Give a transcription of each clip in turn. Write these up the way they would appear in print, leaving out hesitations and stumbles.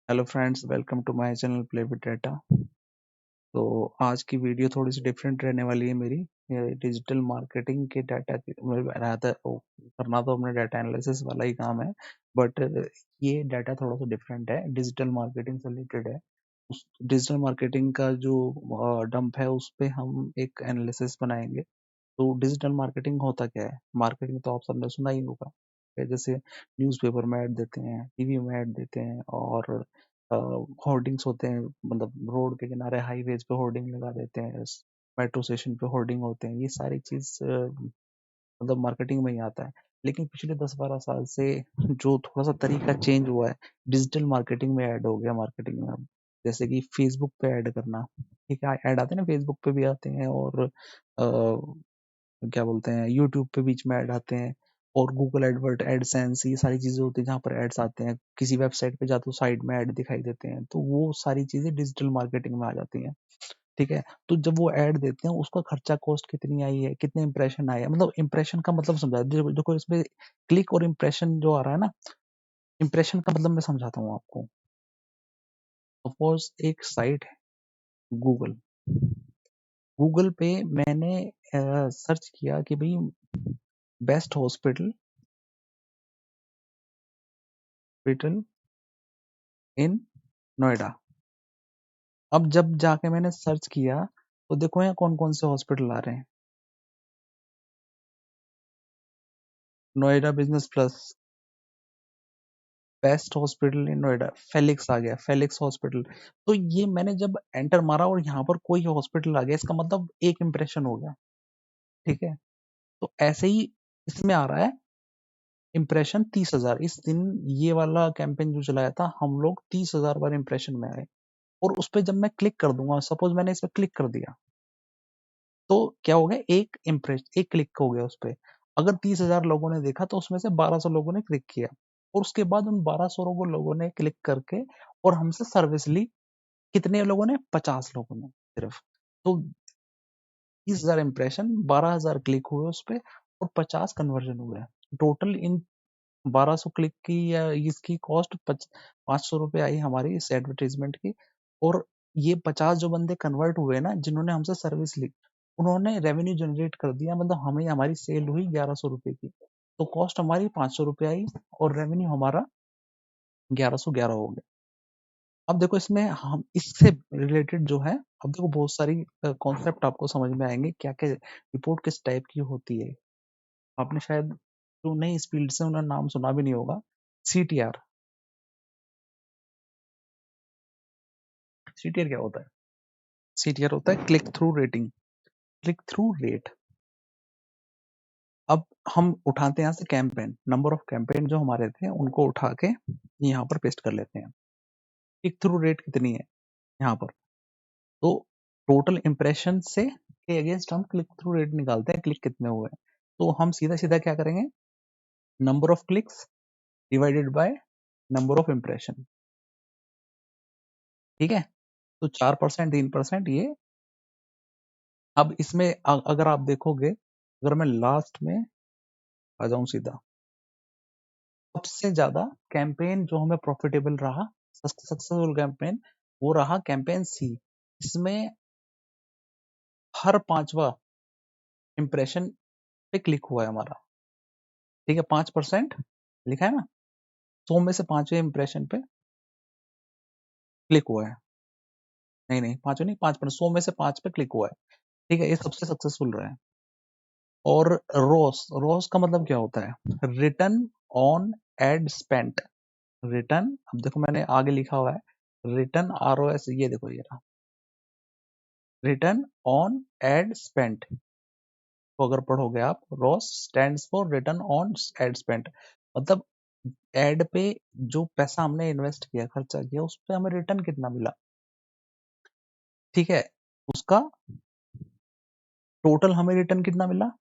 Hello friends, welcome to my channel play with data. तो आज की वीडियो थोड़ी सी डिफरेंट रहने वाली है मेरी। ये डिजिटल मार्केटिंग के डाटा करना तो अपने डाटा एनालिसिस वाला ही काम है, बट ये डाटा थोड़ा सा डिफरेंट है, डिजिटल मार्केटिंग से रिलेटेड है। उस डिजिटल मार्केटिंग का जो डंप है उस पे हम एक एनालिसिस बनाएंगे। तो डिजिटल मार्केटिंग होता क्या है? मार्केटिंग तो आप सबने सुना ही होगा, जैसे न्यूज़पेपर में ऐड देते हैं, टीवी में ऐड देते हैं, और होर्डिंग्स होते हैं, मतलब रोड के किनारे हाईवेज पे होर्डिंग लगा देते हैं, मेट्रो स्टेशन पे होर्डिंग होते हैं। ये सारी चीज मतलब मार्केटिंग में ही आता है। लेकिन पिछले 10-12 साल से जो थोड़ा सा तरीका चेंज हुआ है, डिजिटल मार्केटिंग में ऐड हो गया मार्केटिंग में अब। जैसे कि फेसबुक पे ऐड करना, ठीक है, ऐड आते हैं ना, फेसबुक पे भी आते हैं, और क्या बोलते हैं, यूट्यूब पे बीच में ऐड आते हैं, और गूगल एडवर्ट, एडसेंस, ये सारी चीजें होती हैं जहाँ पर एड्स आते हैं। किसी वेबसाइट पे जाते हो, साइड में ऐड दिखाई देते हैं, तो वो सारी चीजें डिजिटल मार्केटिंग में आ जाती हैं। ठीक है, तो जब वो ऐड देते हैं, उसका खर्चा, कॉस्ट कितनी आई है, कितने इंप्रेशन आए हैं, मतलब इंप्रेशन का मतलब समझा, देखो इसमें क्लिक और इंप्रेशन जो आ रहा है ना, इंप्रेशन का मतलब मैं समझाता हूँ आपको। सपोज एक साइट है गूगल, गूगल पे मैंने सर्च किया कि भाई best hospital hospital in Noida. अब जब जाके मैंने सर्च किया, तो देखो यहाँ कौन कौन से हॉस्पिटल आ रहे हैं। Noida business plus, best hospital in Noida, Felix आ गया, फेलिक्स हॉस्पिटल। तो ये मैंने जब एंटर मारा और यहाँ पर कोई हॉस्पिटल आ गया, इसका मतलब एक इंप्रेशन हो गया। ठीक है, तो ऐसे ही इसमें आ रहा है इंप्रेशन 30,000। इस दिन ये वाला कैंपेन जो चलाया था, हम लोग 30,000 बार इंप्रेशन में आए। और उस पर जब मैं क्लिक कर दूंगा, सपोज मैंने इस पर क्लिक कर दिया, तो क्या हो गया, एक क्लिक हो गया उस पे। अगर 30,000 लोगों ने देखा, तो उसमें से 1200 लोगों ने क्लिक किया, और उसके बाद उन 1200 लोगों ने क्लिक करके और हमसे सर्विस ली। कितने लोगों ने? 50 लोगों ने सिर्फ। तो 30,000 इंप्रेशन, 12,000 क्लिक हुए उस पे, और 50 कन्वर्जन हुए। टोटल इन 1200 क्लिक की या इसकी कॉस्ट 500 रुपए आई हमारी इस एडवर्टीजमेंट की। और ये 50 जो बंदे कन्वर्ट हुए ना, जिन्होंने हमसे सर्विस ली, उन्होंने रेवेन्यू जनरेट कर दिया, मतलब हमें, हमारी सेल हुई 1100 रुपए की। तो कॉस्ट हमारी 500 रुपए आई, और रेवेन्यू हमारा 1111 हो गया। अब देखो इसमें हम इससे रिलेटेड जो है, अब देखो बहुत सारी कॉन्सेप्ट आपको समझ में आएंगे, क्या क्या रिपोर्ट किस टाइप की होती है। आपने शायद, जो नहीं इस फील्ड से, उन्होंने नाम सुना भी नहीं होगा, सीटीआर। सीटीआर क्या होता है? सीटीआर होता है click through rating, click through rate. अब हम उठाते हैं यहाँ से कैंपेन, नंबर ऑफ कैंपेन जो हमारे थे उनको उठा के यहाँ पर पेस्ट कर लेते हैं। क्लिक थ्रू रेट कितनी है यहाँ पर, तो टोटल इंप्रेशन से के अगेंस्ट हम क्लिक थ्रू रेट निकालते हैं, क्लिक कितने हुए हैं। तो हम सीधा सीधा क्या करेंगे, number of clicks divided by number of impression. ठीक है, तो 4%, 3%, ये। अब इसमें अगर आप देखोगे, अगर मैं लास्ट में आ जाऊं सीधा, सबसे ज्यादा कैंपेन जो हमें प्रॉफिटेबल रहा, सक्सेसफुल कैंपेन, वो रहा कैंपेन सी। इसमें हर 5वां इंप्रेशन पे क्लिक हुआ है हमारा। ठीक है, 5% लिखा है ना, 100 में से 5वें इंप्रेशन पे क्लिक हुआ है। नहीं नहीं, 5वें नहीं, 5%, 100 में से 5 पे क्लिक हुआ है। ठीक है, ये सबसे सक्सेसफुल रहा है। और रोस, रोस का मतलब क्या होता है? Return on ad spent. Return, अब देखो मैंने आगे लिखा हुआ है रिटर्न, ROS, ये देखो ये रहा, रिटर्न ऑन एड स्पेंट। तो अगर पढ़ोगे आप, ROAS stands for return on ad spent, मतलब एड पे जो पैसा हमने इन्वेस्ट किया, खर्चा किया, उस पे हमें रिटर्न कितना मिला। ठीक है, उसका टोटल हमें रिटर्न कितना मिला,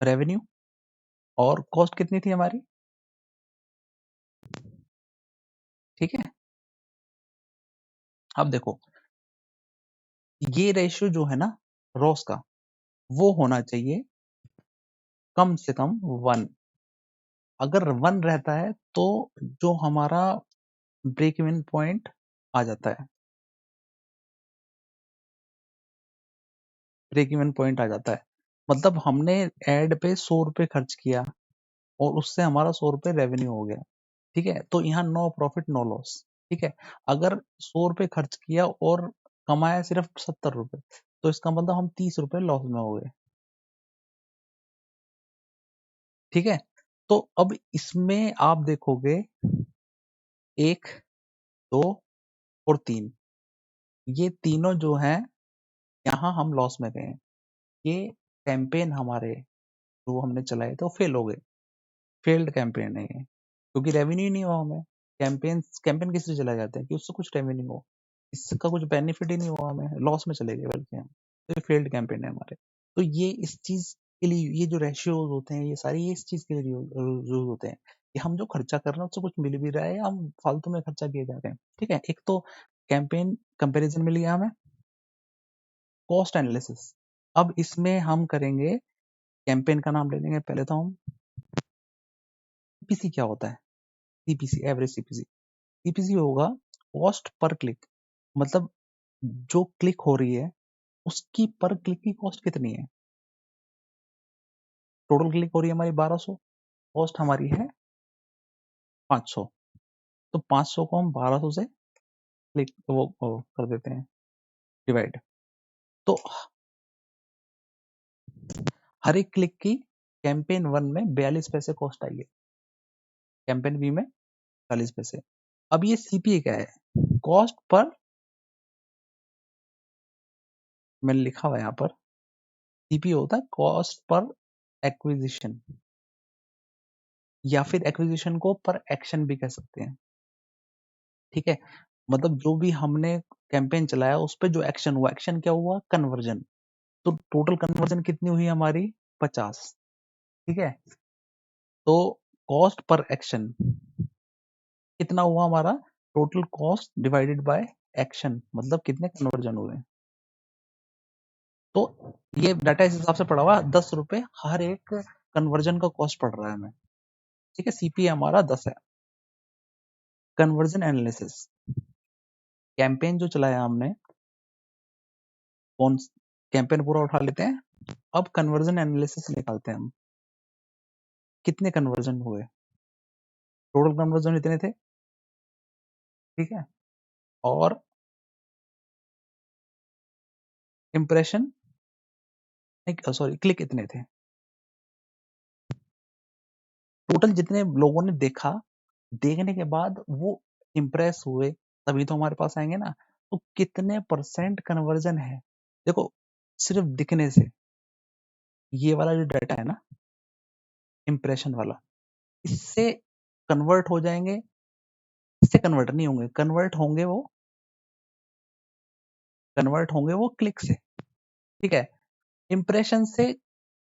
रेवेन्यू, और कॉस्ट कितनी थी हमारी। ठीक है, अब देखो, ये रेशियो जो है ना रॉस का, वो होना चाहिए कम से कम 1। अगर 1 रहता है, तो जो हमारा ब्रेक इवन पॉइंट आ जाता है, ब्रेक इवन पॉइंट आ जाता है। मतलब हमने एड पे 100 रुपए खर्च किया और उससे हमारा 100 रुपए रेवेन्यू हो गया, ठीक है। तो यहाँ नो प्रॉफिट नो लॉस, ठीक है। अगर 100 रुपए खर्च किया और कमाया सिर्फ 70 रुपए, तो इसका मतलब हम 30 रुपए लॉस में हो गए, ठीक है। तो अब इसमें आप देखोगे 1, 2 और 3, ये तीनों जो हैं यहाँ हम लॉस में गए हैं। ये कैंपेन हमारे जो हमने चलाए थे वो फेल हो गए, फेल्ड कैंपेन है ये, क्योंकि रेवेन्यू ही नहीं हुआ हमें। कैंपेन कैंपेन किस लिए चलाए जाते हैं कि उससे कुछ रेवेन्यू हो, इसका कुछ बेनिफिट ही नहीं हुआ, हमें लॉस में चले गए बल्कि हम, तो ये फेल्ड कैंपेन है हमारे। तो ये इस चीज के लिए ये जो रेशियोज होते हैं ये सारी ये इस चीज के लिए यूज होते हैं कि हम जो खर्चा कर रहे हैं उससे कुछ मिल भी रहा है या हम फालतू में खर्चा किए जा रहे हैं, ठीक है। एक तो कैंपेन कंपैरिजन मिल गया हमें, कॉस्ट एनालिसिस। अब इसमें हम करेंगे, कैंपेन का नाम ले लेंगे पहले तो हम। सीपीसी क्या होता है? सीपीसी एवरेज सीपीसी, सीपीसी होगा कॉस्ट पर क्लिक, मतलब जो क्लिक हो रही है उसकी पर क्लिक की कॉस्ट कितनी है। टोटल क्लिक हो रही है हमारी 1200, कॉस्ट हमारी है 500, तो 500 को हम 1200 से क्लिक वो कर देते हैं डिवाइड। तो हर एक क्लिक की कैंपेन 1 में 42 पैसे कॉस्ट आई है, कैंपेन बी में 40 पैसे। अब ये सीपीए क्या है? कॉस्ट पर, मैंने लिखा हुआ है यहाँ पर, सीपीए होता है कॉस्ट पर एक्विजिशन, या फिर एक्विजिशन को पर एक्शन भी कह सकते हैं, ठीक है। मतलब जो भी हमने कैंपेन चलाया उस पे जो एक्शन हुआ, एक्शन क्या हुआ? कन्वर्जन। तो टोटल कन्वर्जन कितनी हुई हमारी? 50, ठीक है। तो कॉस्ट पर एक्शन कितना हुआ हमारा? Total cost divided by action, मतलब कितने कन्वर्जन हुए। तो ये डाटा इस हिसाब से पड़ा हुआ, 10 रुपए हर एक कन्वर्जन का कॉस्ट पड़ रहा है हमें, ठीक है। सीपीए हमारा 10 है। कन्वर्जन एनालिसिस, कैंपेन जो चलाया हमने, कौन कैंपेन पूरा उठा लेते हैं, अब कन्वर्जन एनालिसिस निकालते हैं हम, कितने कन्वर्जन हुए, टोटल कन्वर्जन इतने थे, ठीक है। और इम्प्रेशन, सॉरी क्लिक इतने थे, टोटल जितने लोगों ने देखा, देखने के बाद वो इम्प्रेस हुए, तभी तो हमारे पास आएंगे ना। तो कितने परसेंट कन्वर्जन है, देखो सिर्फ दिखने से, ये वाला जो डाटा है ना इम्प्रेशन वाला, इससे कन्वर्ट हो जाएंगे, इससे कन्वर्ट नहीं होंगे, कन्वर्ट होंगे वो क्लिक से, ठीक है। इंप्रेशन से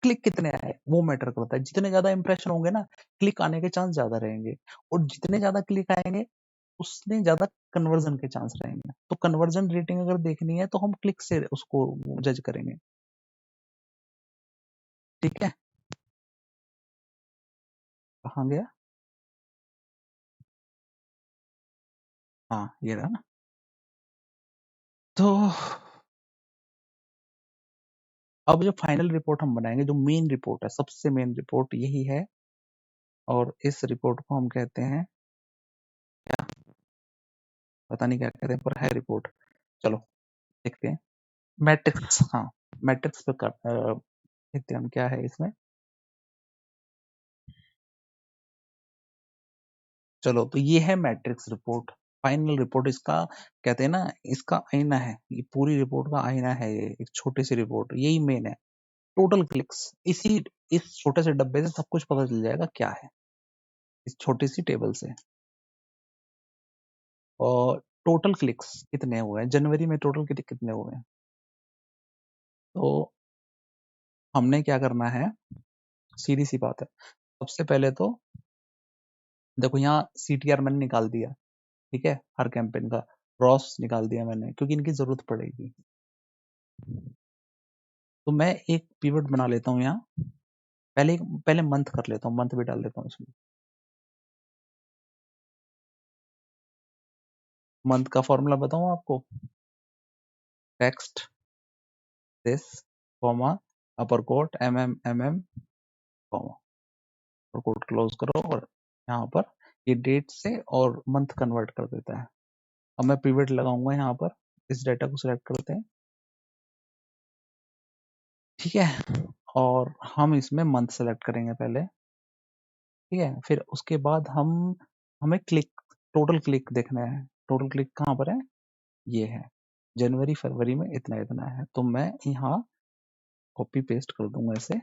क्लिक कितने आए वो मैटर करता है, जितने ज्यादा इंप्रेशन होंगे ना क्लिक आने के चांस ज्यादा रहेंगे, और जितने ज्यादा क्लिक आएंगे उसने ज्यादा कन्वर्जन के चांस रहेंगे। तो कन्वर्जन रेटिंग अगर देखनी है तो हम क्लिक से उसको जज करेंगे, ठीक है। कहाँ गया? हाँ ये रहा ना। तो अब जो फाइनल रिपोर्ट हम बनाएंगे, जो मेन रिपोर्ट है, सबसे मेन रिपोर्ट यही है, और इस रिपोर्ट को हम कहते हैं क्या, पता नहीं क्या कहते हैं, पर है रिपोर्ट। चलो देखते हैं। मैट्रिक्स, हाँ मैट्रिक्स पे देखते हैं हम क्या है इसमें। चलो तो ये है मैट्रिक्स रिपोर्ट, फाइनल रिपोर्ट इसका, कहते हैं ना इसका आईना है, ये पूरी रिपोर्ट का आईना है, ये एक छोटी सी रिपोर्ट, यही मेन है। टोटल क्लिक्स, इसी इस छोटे से डब्बे से सब कुछ पता चल जाएगा क्या है, इस छोटी सी टेबल से। और टोटल क्लिक्स कितने हुए हैं जनवरी में, टोटल कितने हुए हैं, तो हमने क्या करना है, सीधी सी बात है। सबसे पहले तो देखो यहाँ सीटीआर मैंने निकाल दिया, ठीक है, हर कैंपेन का रॉस निकाल दिया मैंने, क्योंकि इनकी जरूरत पड़ेगी। तो मैं एक पिवट बना लेता हूँ यहाँ, पहले पहले मंथ कर लेता हूँ, मंथ भी डाल देता हूँ इसमें। मंथ का फॉर्मूला बताऊं आपको, text this comma upper quote mm comma upper quote close करो और यहाँ पर ये डेट से और मंथ कन्वर्ट कर देता है। अब मैं पिवट लगाऊंगा यहाँ पर, इस डेटा को सिलेक्ट करते हैं, ठीक है, और हम इसमें मंथ सेलेक्ट करेंगे पहले, ठीक है, फिर उसके बाद हमें क्लिक, टोटल क्लिक देखना है। टोटल क्लिक कहाँ पर है, ये है, जनवरी फरवरी में इतना इतना है, तो मैं यहाँ कॉपी पेस्ट कर दूंगा ऐसे,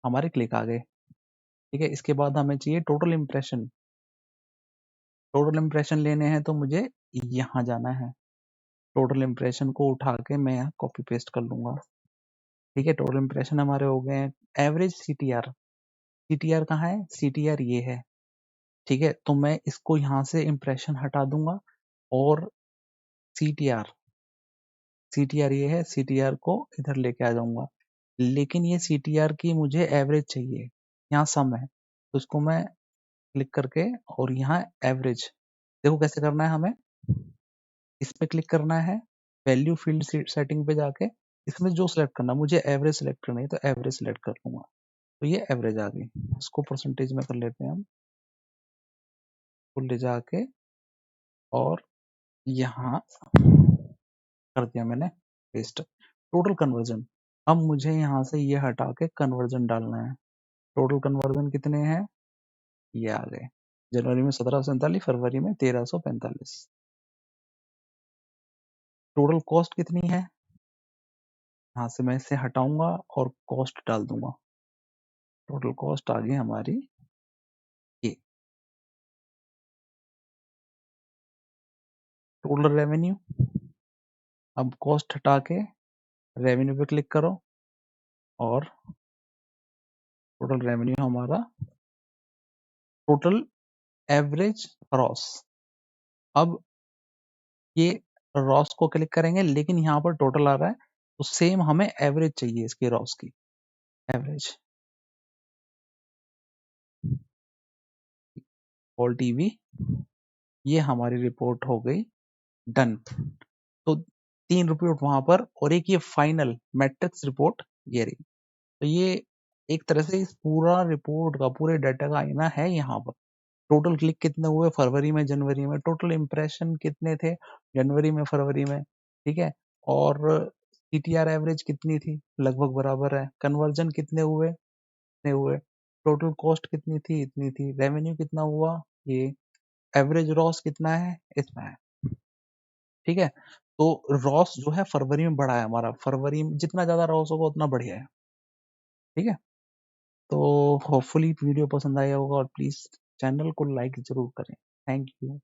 हमारे क्लिक आ गए, ठीक है। इसके बाद हमें चाहिए टोटल इम्प्रेशन। टोटल इम्प्रेशन लेने हैं तो मुझे यहाँ जाना है, टोटल इम्प्रेशन को उठा के मैं यहाँ कॉपी पेस्ट कर लूंगा, ठीक है। टोटल इम्प्रेशन हमारे हो गए हैं। एवरेज सीटीआर, सीटीआर कहाँ है, सीटीआर ये है, ठीक है, तो मैं इसको यहाँ से इम्प्रेशन हटा दूंगा और सीटीआर, सीटीआर ये है, सीटीआर को इधर लेके आ जाऊंगा, लेकिन ये सीटीआर की मुझे एवरेज चाहिए, यहाँ सम है, तो इसको मैं क्लिक करके और यहाँ एवरेज, देखो कैसे करना है, हमें इस पे क्लिक करना है, वैल्यू फील्ड सेटिंग पे जाके इसमें जो सिलेक्ट करना, मुझे एवरेज सिलेक्ट करनी है तो एवरेज सिलेक्ट कर लूंगा, तो ये एवरेज आ गई। इसको परसेंटेज में कर लेते हैं हम, ले जाके और यहाँ कर दिया मैंने पेस्ट। टोटल कन्वर्जन, अब मुझे यहाँ से ये हटा के कन्वर्जन डालना है। टोटल कन्वर्जन कितने हैं, ये आ गए, जनवरी में 1747, फरवरी में 1345। टोटल कॉस्ट कितनी है, यहाँ से मैं इसे हटाऊंगा और कॉस्ट डाल दूंगा, टोटल कॉस्ट आ गई हमारी ये। टोटल रेवेन्यू, अब कॉस्ट हटा के रेवेन्यू पे क्लिक करो और टोटल रेवेन्यू हमारा, टोटल एवरेज रॉस, अब ये रॉस को क्लिक करेंगे लेकिन यहाँ पर टोटल आ रहा है, तो सेम हमें एवरेज चाहिए इसकी रॉस की, एवरेज ऑल टीवी, ये हमारी रिपोर्ट हो गई डन। तो 3 रिपोर्ट वहां पर और एक ये फाइनल मैट्रिक्स रिपोर्ट ये रही, तो ये एक तरह से इस पूरा रिपोर्ट का, पूरे डाटा का आईना है यहाँ पर। टोटल क्लिक कितने हुए फरवरी में जनवरी में, टोटल इम्प्रेशन कितने थे जनवरी में फरवरी में, ठीक है, और सीटीआर एवरेज कितनी थी, लगभग बराबर है, कन्वर्जन कितने हुए, इतने हुए, टोटल कॉस्ट कितनी थी, इतनी थी, रेवेन्यू कितना हुआ ये, एवरेज रॉस कितना है, इतना है, ठीक है। तो रॉस जो है फरवरी में बढ़ा है हमारा, फरवरी में जितना ज्यादा रॉस होगा उतना बढ़िया है, ठीक है। तो होपफुली वीडियो पसंद आया होगा और प्लीज चैनल को लाइक जरूर करें। Thank you.